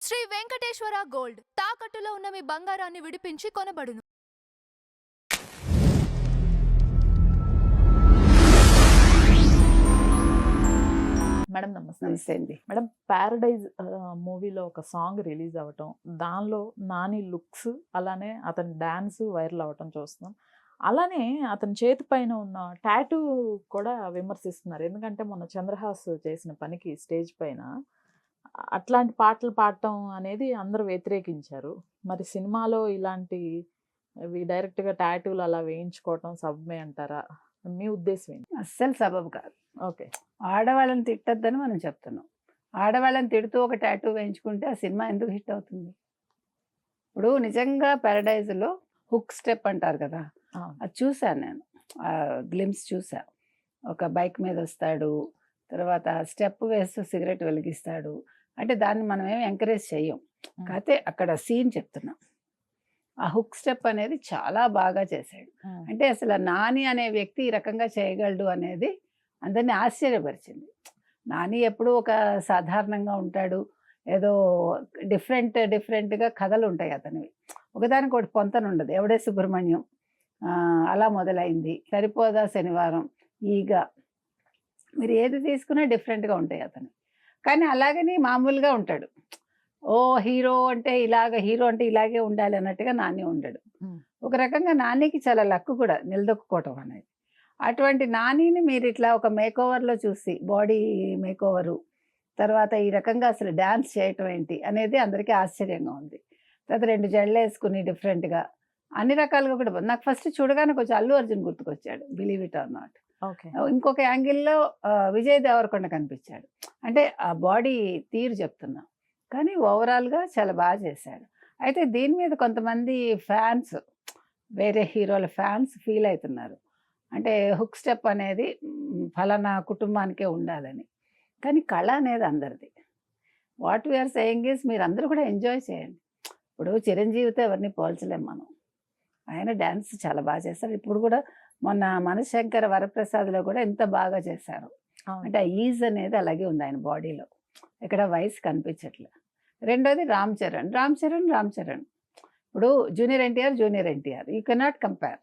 Shri Venkateswara gold తాకట్టులో ఉన్న మీ బంగారాన్ని విడిపించి కొనబడును. మేడం నమస్తే. నమస్తే అండి. మేడం ప్యారడైజ్ మూవీలో ఒక సాంగ్ రిలీజ్ అవ్వటం, దానిలో నాని లుక్స్ అలానే అతని డాన్స్ వైరల్ అవ్వటం చూస్తున్నాం. అలానే అతని చేతి పైన ఉన్న టాటూ కూడా విమర్శిస్తున్నారు. ఎందుకంటే మొన్న చంద్రహాస్ చేసిన పనికి స్టేజ్ పైన అట్లాంటి పాటలు పాడటం అనేది అందరూ వ్యతిరేకించారు. మరి సినిమాలో ఇలాంటి డైరెక్ట్గా టాటూలు అలా వేయించుకోవటం సబబే అంటారా? మీ ఉద్దేశం ఏంటి? అస్సలు సబబు కాదు. ఓకే, ఆడవాళ్ళని తిట్టొద్దని మనం చెప్తున్నాం. ఆడవాళ్ళని తిడుతూ ఒక టాటూ వేయించుకుంటే ఆ సినిమా ఎందుకు హిట్ అవుతుంది? ఇప్పుడు నిజంగా ప్యారడైజ్లో హుక్ స్టెప్ అంటారు కదా, అది చూశాను నేను. గ్లిమ్స్ చూసా. ఒక బైక్ మీద వస్తాడు, తర్వాత స్టెప్ వేస్తూ సిగరెట్ వెలిగిస్తాడు. అంటే దాన్ని మనం ఏమి ఎంకరేజ్ చెయ్యం, కాకపోతే అక్కడ సీన్ చెప్తున్నాం. ఆ హుక్ స్టెప్ అనేది చాలా బాగా చేశాడు. అంటే అసలు నాని అనే వ్యక్తి ఈ రకంగా చేయగలడు అనేది అందరినీ ఆశ్చర్యపరిచింది. నాని ఎప్పుడూ ఒక సాధారణంగా ఉంటాడు, ఏదో డిఫరెంట్గా కథలు ఉంటాయి అతనివి. ఒకదానికి ఒకటి పొంతన ఉండదు. ఎవడే సుబ్రహ్మణ్యం అలా మొదలైంది, సరిపోదా శనివారం, ఈగ, మీరు ఏది తీసుకున్నా డిఫరెంట్గా ఉంటాయి అతను. కానీ అలాగని మామూలుగా ఉంటాడు. ఓ హీరో అంటే ఇలాగే ఉండాలి అన్నట్టుగా నాని ఉండడు. ఒక రకంగా నానికి చాలా లక్కు కూడా నిలదొక్కుకోవటం అనేది. అటువంటి నానిని మీరు ఇట్లా ఒక మేకోవర్లో చూసి, బాడీ మేకోవరు, తర్వాత ఈ రకంగా అసలు డ్యాన్స్ చేయటం ఏంటి అనేది అందరికీ ఆశ్చర్యంగా ఉంది. తర్వాత 2 జడలు వేసుకుని డిఫరెంట్గా అన్ని రకాలుగా కూడా నాకు ఫస్ట్ చూడగానే కొంచెం అల్లు అర్జున్ గుర్తుకొచ్చాడు, బిలీవ్ ఇట్ ఆర్ నాట్. ఇంకొక యాంగిల్లో విజయ్ దేవరకొండ కనిపించాడు. అంటే ఆ బాడీ తీరు చెప్తున్నా, కానీ ఓవరాల్గా చాలా బాగా చేశాడు. అయితే దీని మీద కొంతమంది ఫ్యాన్స్, వేరే హీరోల ఫ్యాన్స్ ఫీల్ అవుతున్నారు. అంటే హుక్ స్టెప్ అనేది ఫలానా కుటుంబానికే ఉండాలని. కానీ కళ అనేది అందరిది. వాట్ వీఆర్ సేయింగ్ ఈజ్ మీరు అందరూ కూడా ఎంజాయ్ చేయండి. ఇప్పుడు చిరంజీవితో ఎవరిని పోల్చలేం మనం. ఆయన డ్యాన్స్ చాలా బాగా చేస్తారు. ఇప్పుడు కూడా మొన్న మనశంకర వరప్రసాద్లో కూడా ఎంత బాగా చేశారు. అంటే ఆ ఈజ్ అనేది అలాగే ఉంది ఆయన బాడీలో, ఇక్కడ వయసు కనిపించట్లే. రెండోది రామ్ చరణ్. ఇప్పుడు junior NTR you cannot compare.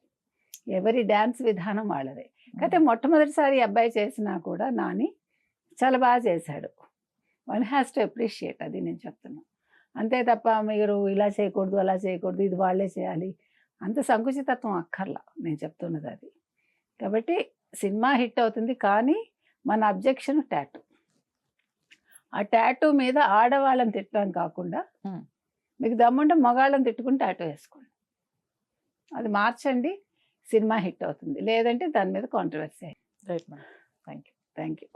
ఎవరి డ్యాన్స్ విధానం వాళ్ళదే. అయితే మొట్టమొదటిసారి అబ్బాయి చేసినా కూడా నాని చాలా బాగా చేశాడు. వన్ హ్యాస్ టు అప్రిషియేట్, అది నేను చెప్తున్నాను. అంతే తప్ప మీరు ఇలా చేయకూడదు, అలా చేయకూడదు, ఇది వాళ్ళే చేయాలి, అంత సంకుచితత్వం అక్కర్లా, నేను చెప్తున్నది అది. కాబట్టి సినిమా హిట్ అవుతుంది, కానీ మన అబ్జెక్షన్ టాటూ. ఆ టాటూ మీద ఆడవాళ్ళని తిట్టడం కాకుండా మీకు దమ్ముంటే మగాళ్ళని తిట్టుకుని టాటూ వేసుకోండి. అది మార్చండి, సినిమా హిట్ అవుతుంది. లేదంటే దాని మీద controversy. Right madam, thank you.